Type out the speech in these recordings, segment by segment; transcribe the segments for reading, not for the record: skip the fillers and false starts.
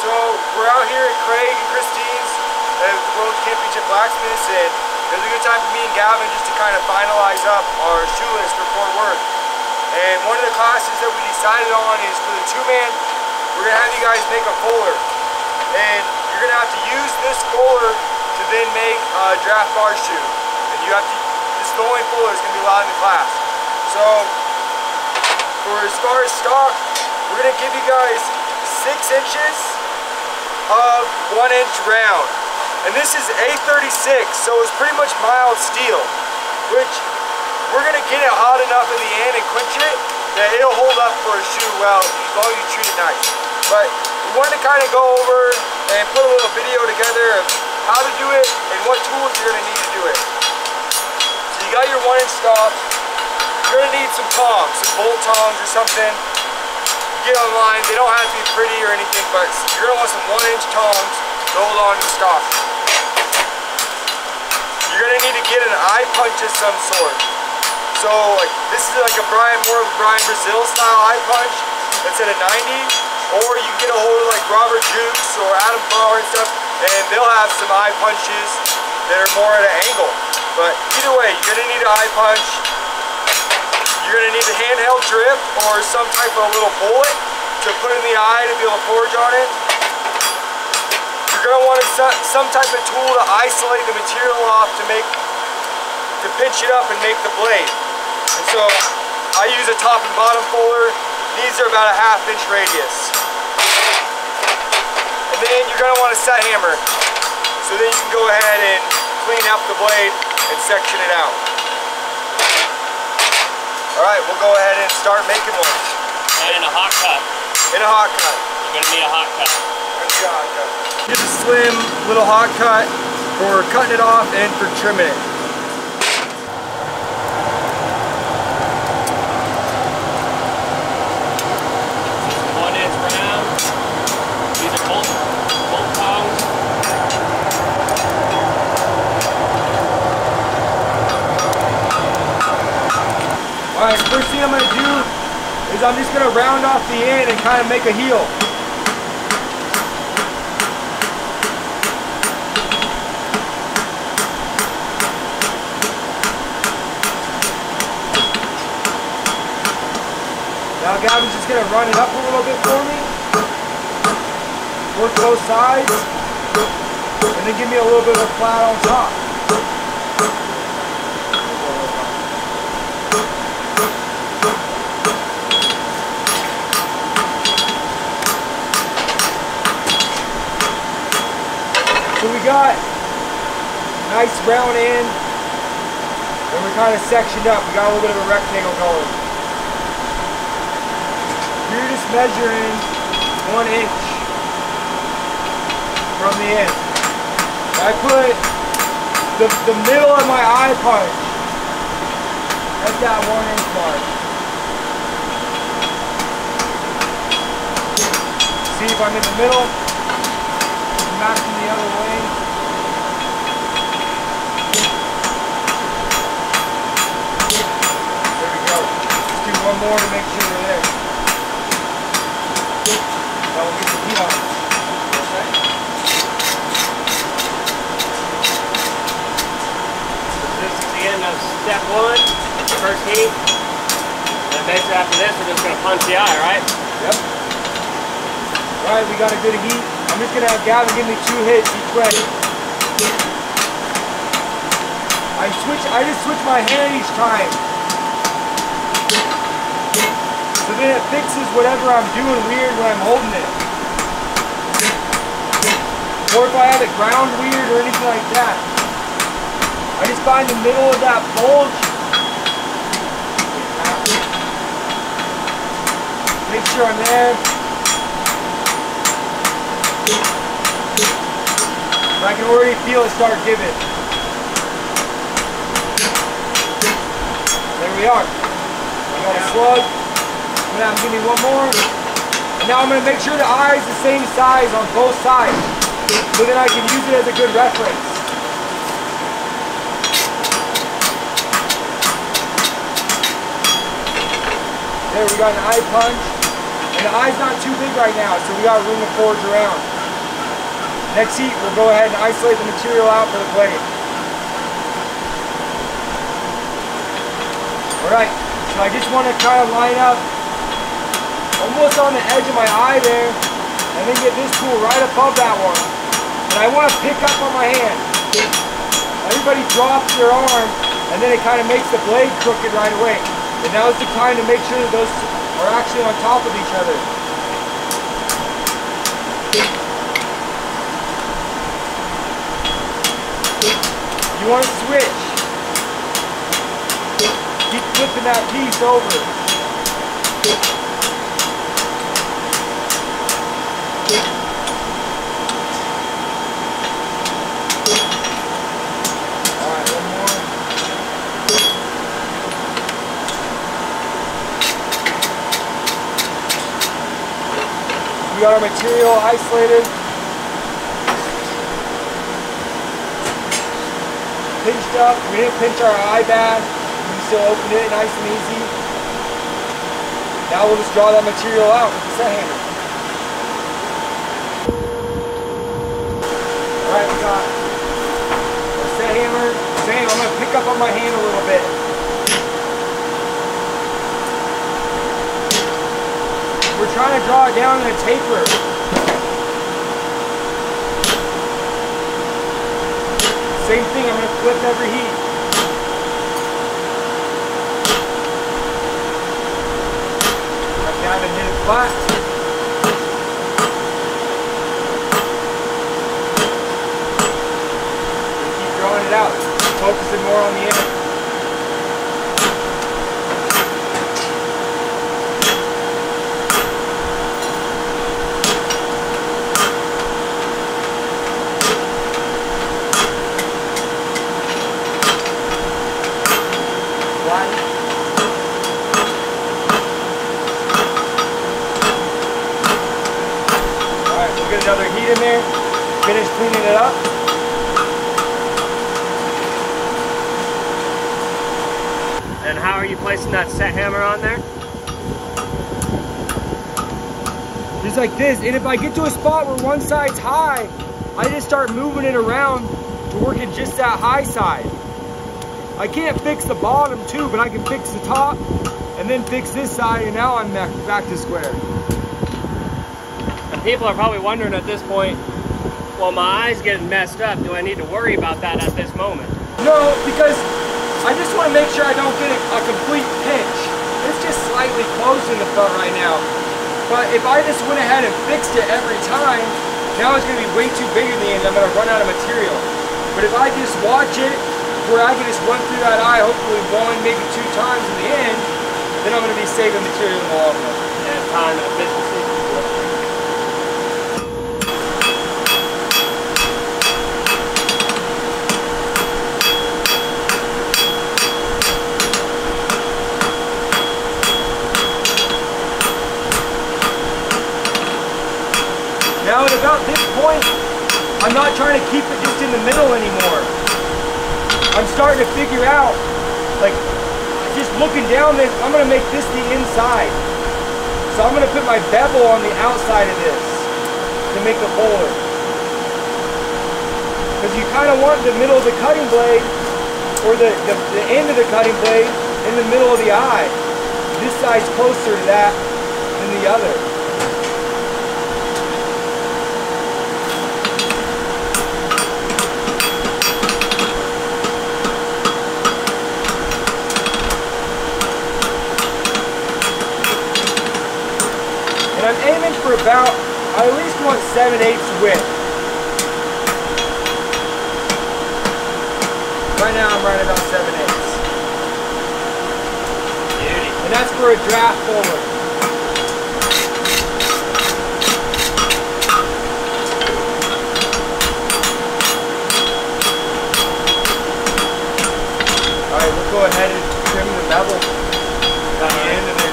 So we're out here at Craig and Christine's at the World Championship Blacksmiths, and it was a good time for me and Gavin just to kind of finalize up our shoe list for Fort Worth. And one of the classes that we decided on is for the two-man. We're going to have you guys make a fuller. And you're going to have to use this fuller to then make a draft bar shoe. And you have to, this is the only fuller that's going to be allowed in the class. So, for as far as stock, we're going to give you guys 6 inches of 1 inch round. And this is A36, so it's pretty much mild steel, which we're going to get it hot enough in the end and quench it that it'll hold up for a shoe well as long as you treat it nice. But we wanted to kind of go over and put a little video together of how to do it and what tools you're going to need to do it. So you got your 1 inch stock. You're going to need some tongs, some bolt tongs or something. Get online, they don't have to be pretty or anything, but you're going to want some 1 inch tongs to hold on to the stock. You're going to need to get an eye punch of some sort. So like, this is like a more of a Brian Brazil style eye punch that's at a 90, or you can get a hold of like Robert Jukes or Adam Farrier and stuff, and they'll have some eye punches that are more at an angle. But either way, you're going to need an eye punch. You're going to need a handheld drip or some type of little bullet to put in the eye to be able to forge on it. You're going to want some type of tool to isolate the material off to pinch it up and make the blade. And so I use a top and bottom fuller. These are about a 1/2 inch radius. And then you're going to want a set hammer. So then you can go ahead and clean up the blade and section it out. Alright, we'll go ahead and start making one. And a hot cut. In a hot cut. You're going to need a hot cut. Just a slim little hot cut for cutting it off and for trimming it. Alright, first thing I'm going to do is I'm just going to round off the end and kind of make a heel. Now Gavin's just going to run it up a little bit for me. Work both sides. And then give me a little bit of a flat on top. So we got a nice round end, and we're kind of sectioned up. We got a little bit of a rectangle going. You're just measuring 1 inch from the end. I put the middle of my eye punch at that 1 inch mark. See if I'm in the middle. Matching the other way. There we go. Let's do one more to make sure we're there. That will get the heat on. Okay. So this is the end of step 1, the first heat. And basically after this we're just going to punch the eye, right? Yep. Alright, we got a good heat. I'm just going to have Gavin give me 2 hits each way. I just switch my hand each time. So then it fixes whatever I'm doing weird when I'm holding it. Or if I have it ground weird or anything like that. I just find the middle of that bulge. Make sure I'm there. I can already feel it start giving. There we are. I got a slug. I'm going to have to give me one more. And now I'm going to make sure the eye is the same size on both sides. So then I can use it as a good reference. There, we got an eye punch. And the eye's not too big right now, so we got room to forge around. Next heat, we'll go ahead and isolate the material out for the blade. Alright, so I just want to kind of line up almost on the edge of my eye there, and then get this tool right above that one. And I want to pick up on my hand. Everybody drops their arm, and then it kind of makes the blade crooked right away. And now's the time to make sure that those are actually on top of each other. You want to switch. Keep flipping that piece over. Alright, one more. We got our material isolated. Pinched up. We didn't pinch our eye bad. We can still open it nice and easy. Now we'll just draw that material out with the set hammer. Alright, we got our set hammer. Same, I'm going to pick up on my hand a little bit. We're trying to draw it down in a taper. Same thing, I'm going to flip every heat. Come down and hit it flat. Keep drawing it out, focusing more on the end. Get another heat in there, finish cleaning it up. And how are you placing that set hammer on there? Just like this, and if I get to a spot where one side's high, I just start moving it around to work it just that high side. I can't fix the bottom too, but I can fix the top and then fix this side, and now I'm back to square. People are probably wondering at this point, well, my eye's getting messed up. Do I need to worry about that at this moment? No, because I just want to make sure I don't get a complete pinch. It's just slightly closed in the front right now. But if I just went ahead and fixed it every time, now it's going to be way too big in the end. I'm going to run out of material. But if I just watch it, where I can just run through that eye, hopefully one, maybe two times in the end, then I'm going to be saving material in the long run. And time and efficiency. Now at about this point, I'm not trying to keep it just in the middle anymore. I'm starting to figure out, like, just looking down this, I'm going to make this the inside. So I'm going to put my bevel on the outside of this to make the holder. Because you kind of want the middle of the cutting blade, or the end of the cutting blade, in the middle of the eye. This side's closer to that than the other. And I'm aiming for about, I at least want 7/8 width. Right now I'm right about 7/8. Beauty. And that's for a draft forward. Alright, we'll go ahead and trim the bevel on the end of it.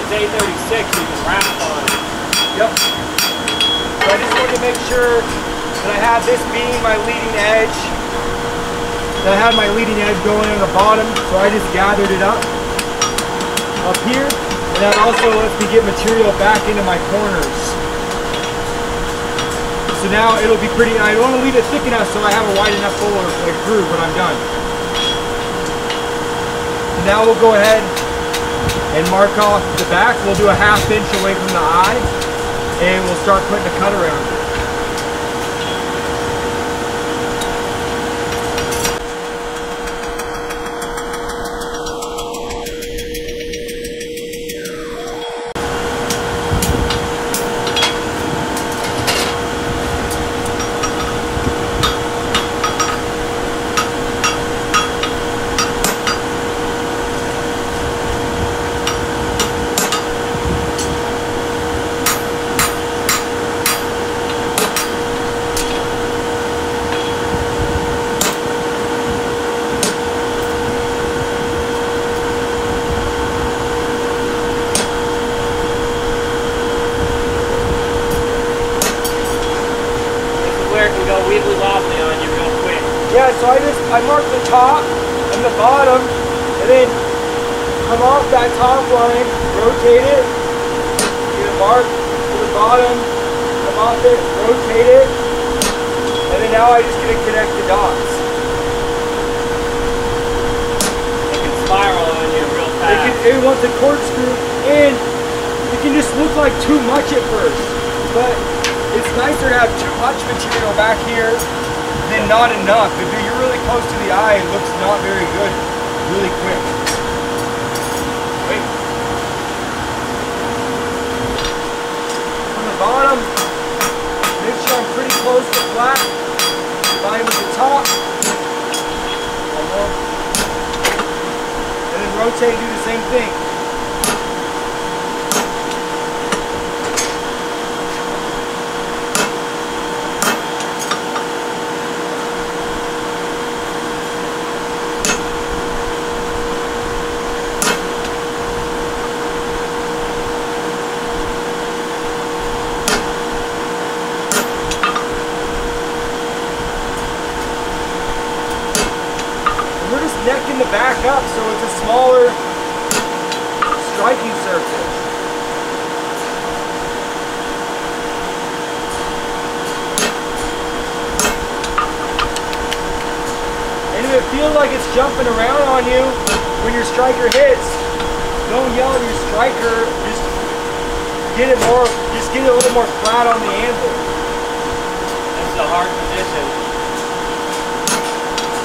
it's 836, you can wrap on it. Yep. So I just wanted to make sure that I had this being my leading edge. That I had my leading edge going on the bottom, so I just gathered it up here. And that also lets me get material back into my corners. So now it'll be pretty, I don't want to leave it thick enough so I have a wide enough hole or a groove when I'm done. So now we'll go ahead and mark off the back. We'll do a 1/2 inch away from the eye and we'll start putting a cut around it. Wibbly wobbly on you real quick. Yeah, so I mark the top and the bottom, and then come off that top line, rotate it, get a mark to the bottom, come off it, rotate it, and then now I just get to connect the dots. It can spiral on you real fast. It wants a corkscrew, and it can just look like too much at first, but it's nicer to have too much material back here than not enough. If you're really close to the eye, it looks not very good really quick. Wait. On the bottom, make sure I'm pretty close to flat. Line with the top. One more. And then rotate and do the same thing. Necking the back up so it's a smaller striking surface. And if it feels like it's jumping around on you when your striker hits, don't yell at your striker, just get it a little more flat on the anvil. This is a hard position.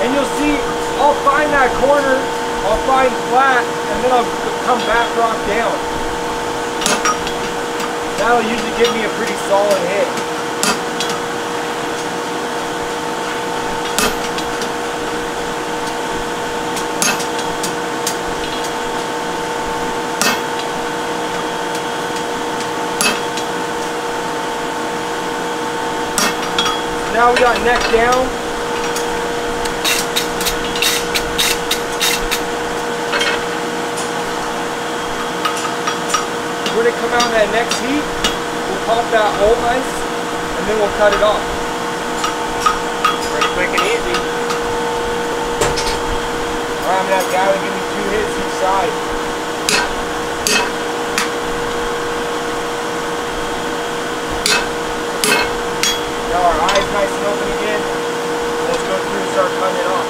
And you'll see I'll find that corner, I'll find flat, and then I'll come back rock down. That'll usually give me a pretty solid hit. Now we got neck down. We're going to come out in that next heat, we'll pop that hole nice, and then we'll cut it off. Pretty quick and easy. Alright, I'm going to have Gavin give me 2 hits each side. Now our eyes nice and open again. Let's go through and start cutting it off.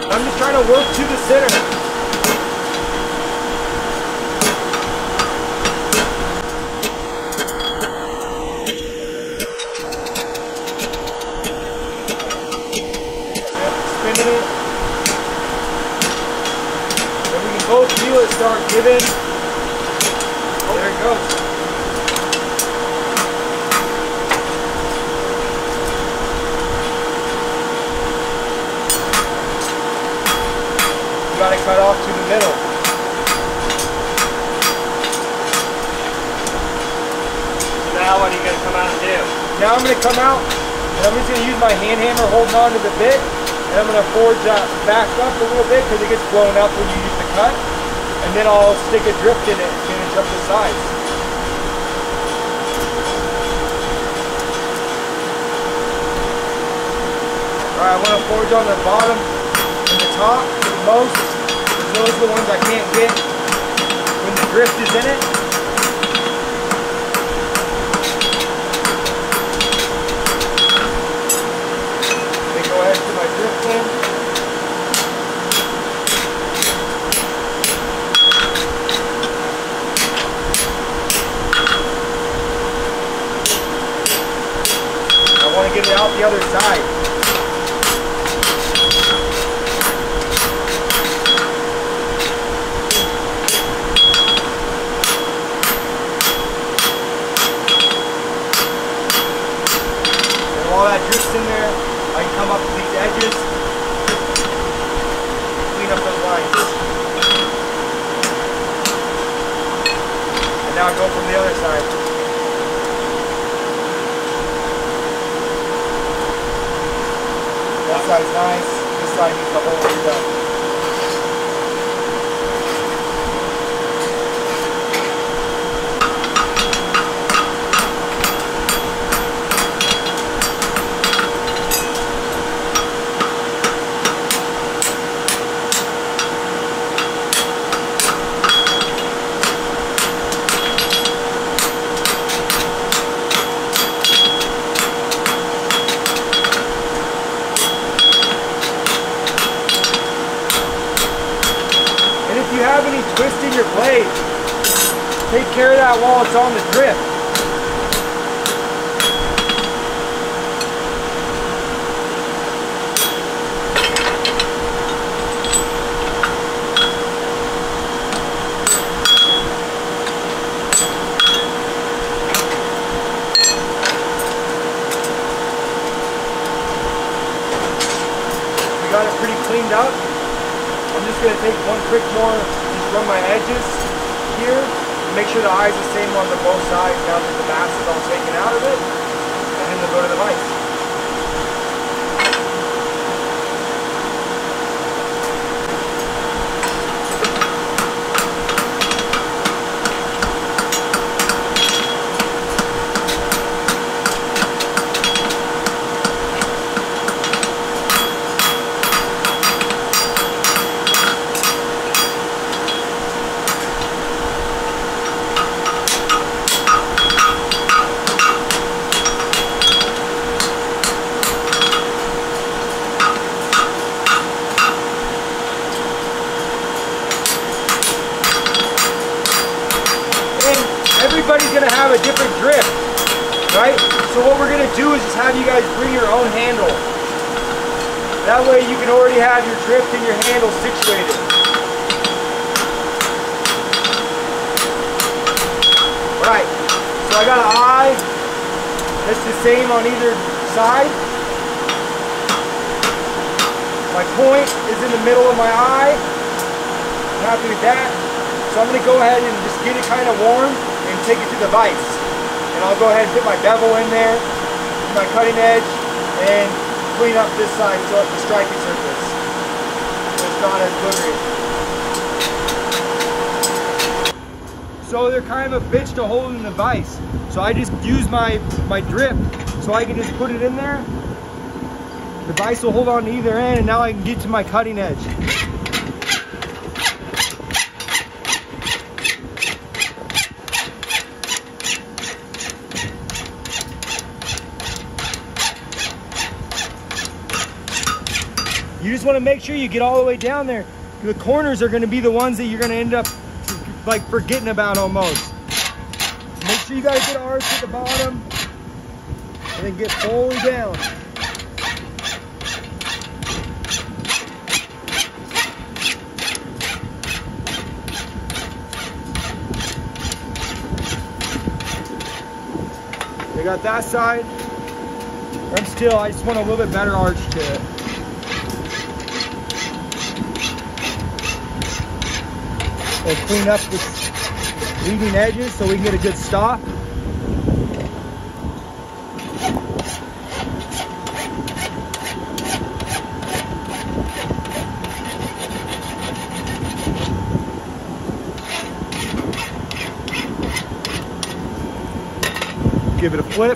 I'm just trying to work to the center. Spinning it. And we can both feel it start giving. Oh, there it goes. Now I'm going to come out and I'm just going to use my hand hammer holding on to the bit, and I'm going to forge that back up a little bit because it gets blown up when you use the cut, and then I'll stick a drift in it and finish up the sides. Alright, I want to forge on the bottom and the top the most, because those are the ones I can't get when the drift is in it. Go ahead and put my drift in. I want to get it out the other side. And while that drift's in there, I can come up to these edges, clean up those lines. And now I go from the other side. That side's nice, this side needs the whole way done. If you have any twist in your blade, take care of that while it's on the drift. We got it pretty cleaned up. I'm just going to take one quick more, just run my edges here, and make sure the eye's the same on the both sides now that the mass is all taken out of it, and then we'll go to the vise. Everybody's going to have a different drift, right? So what we're going to do is just have you guys bring your own handle. That way you can already have your drift and your handle situated. Right, so I got an eye that's the same on either side. My point is in the middle of my eye. I'm happy with that. So I'm going to go ahead and just get it kind of warm and take it to the vise. And I'll go ahead and put my bevel in there, my cutting edge, and clean up this side so it's the striping surface. So it's not as glittery. So they're kind of a bitch to hold in the vise. So I just use my drip so I can just put it in there. The vise will hold on to either end, and now I can get to my cutting edge. You just want to make sure you get all the way down there. The corners are going to be the ones that you're going to end up like forgetting about almost. Make sure you guys get arch at the bottom and then get fully down. We got that side. I'm still, I just want a little bit better arch to it. We'll clean up the leading edges so we can get a good stop. give it a flip.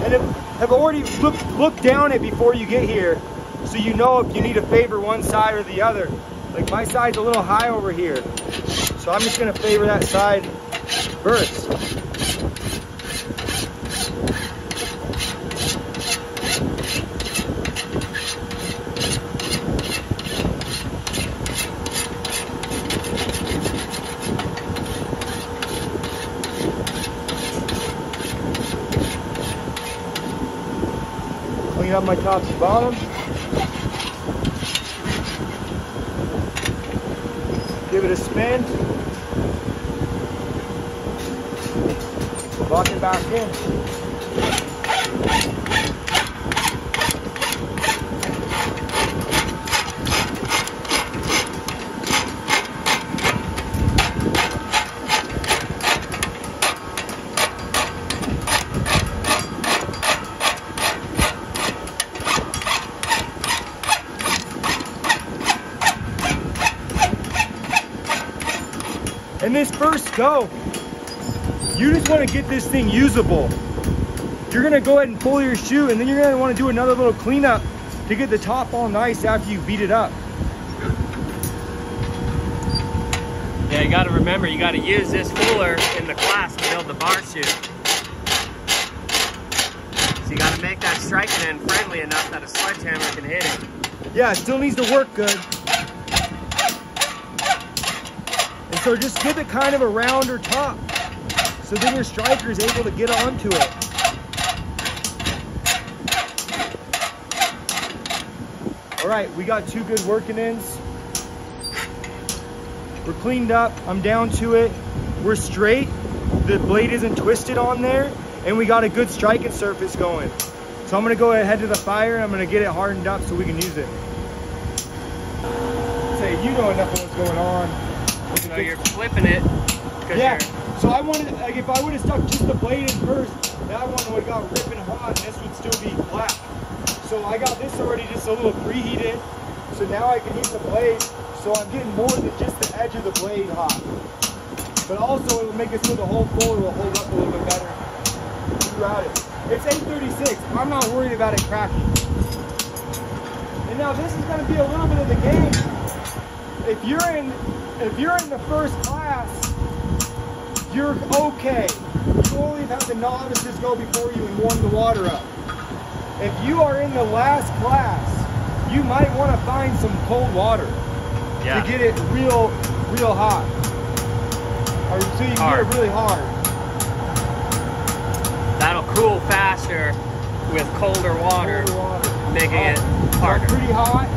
And have already looked down it before you get here, so you know if you need to favor one side or the other. Like my side's a little high over here, so I'm just gonna favor that side first. Clean up my tops and bottoms. Give it a spin. Lock it back in. In this first go, you just want to get this thing usable. You're going to go ahead and pull your shoe, and then you're going to want to do another little cleanup to get the top all nice after you beat it up. Yeah, you got to remember, you got to use this fuller in the class to build the bar shoe. So you got to make that striking end friendly enough that a sledgehammer can hit it. Yeah, it still needs to work good. And so just give it kind of a rounder top, so then your striker is able to get onto it. All right, we got two good working ends. We're cleaned up, I'm down to it. We're straight, the blade isn't twisted on there, and we got a good striking surface going. So I'm gonna go ahead to the fire, and I'm gonna get it hardened up so we can use it. Say, you know enough of what's going on. So you're flipping it. Yeah, so I wanted, like, if I would have stuck just the blade in first, that one would have got ripping hot, and this would still be black. So I got this already just a little preheated, so now I can heat the blade, so I'm getting more than just the edge of the blade hot. But also it will make it so the whole fuller will hold up a little bit better throughout it. It's 836, I'm not worried about it cracking. And now this is going to be a little bit of the game. If you're in the first class, you're okay. You only have the novices go before you and warm the water up. If you are in the last class, you might want to find some cold water to get it real hot. Or so you can get it really hard. That'll cool faster with colder water. Making it harder. Pretty hot,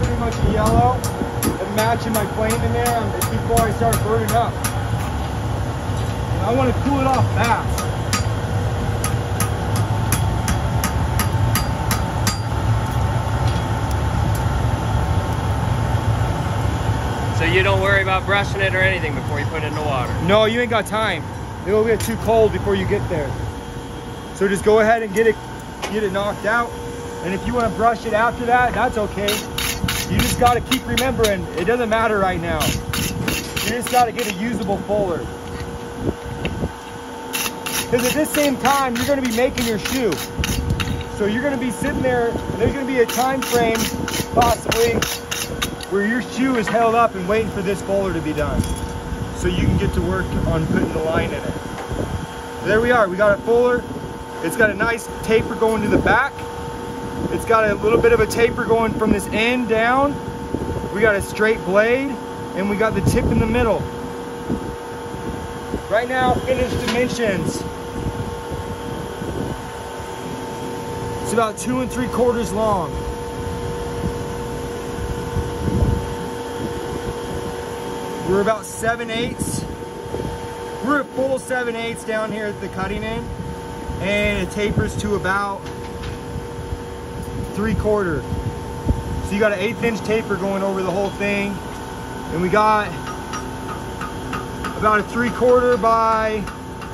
pretty much a yellow. I'm matching my flame in there before I start burning up. And I want to cool it off fast. So you don't worry about brushing it or anything before you put it in the water? No, you ain't got time. It'll get too cold before you get there. So just go ahead and get it knocked out. And if you want to brush it after that, that's okay. You just got to keep remembering, it doesn't matter right now. You just got to get a usable fuller. Because at this same time, you're going to be making your shoe. So you're going to be sitting there, and there's going to be a time frame, possibly, where your shoe is held up and waiting for this fuller to be done. So you can get to work on putting the line in it. So there we are, we got a fuller. It's got a nice taper going to the back. It's got a little bit of a taper going from this end down. We got a straight blade, and we got the tip in the middle. Right now, finished dimensions. It's about 2 3/4 long. We're about 7/8. We're at full 7/8 down here at the cutting end, and it tapers to about 3/4. So you got an 1/8 inch taper going over the whole thing, and we got about a 3/4 by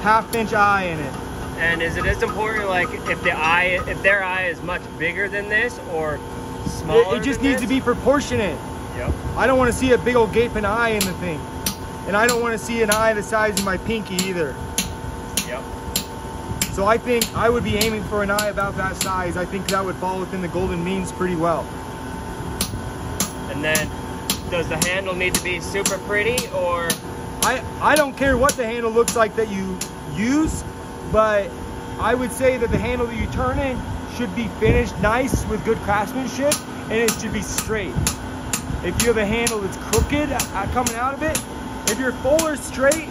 1/2 inch eye in it. And is it as important, like, if their eye is much bigger than this or smaller? It just needs to be proportionate. Yep. I don't want to see a big old gaping eye in the thing, and I don't want to see an eye the size of my pinky either. So I think I would be aiming for an eye about that size. I think that would fall within the golden means pretty well. And then, does the handle need to be super pretty, or? I don't care what the handle looks like that you use, but I would say that the handle that you turn in should be finished nice with good craftsmanship, and it should be straight. If you have a handle that's crooked coming out of it, if your fuller straight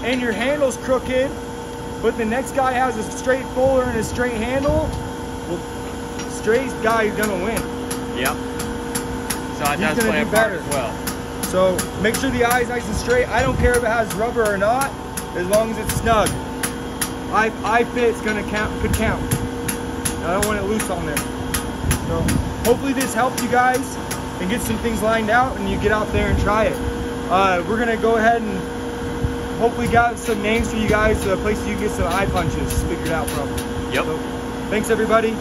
and your handle's crooked, but the next guy has a straight fuller and a straight handle, well, straight guy is gonna win. Yep. So that does play a part as well. So make sure the eye's nice and straight. I don't care if it has rubber or not, as long as it's snug. Eye fit's gonna count, could count. I don't want it loose on there. So hopefully this helped you guys and get some things lined out and you get out there and try it. We're gonna go ahead and hopefully got some names for you guys, places you can get some eye punches figured out from. Yep. So, thanks everybody.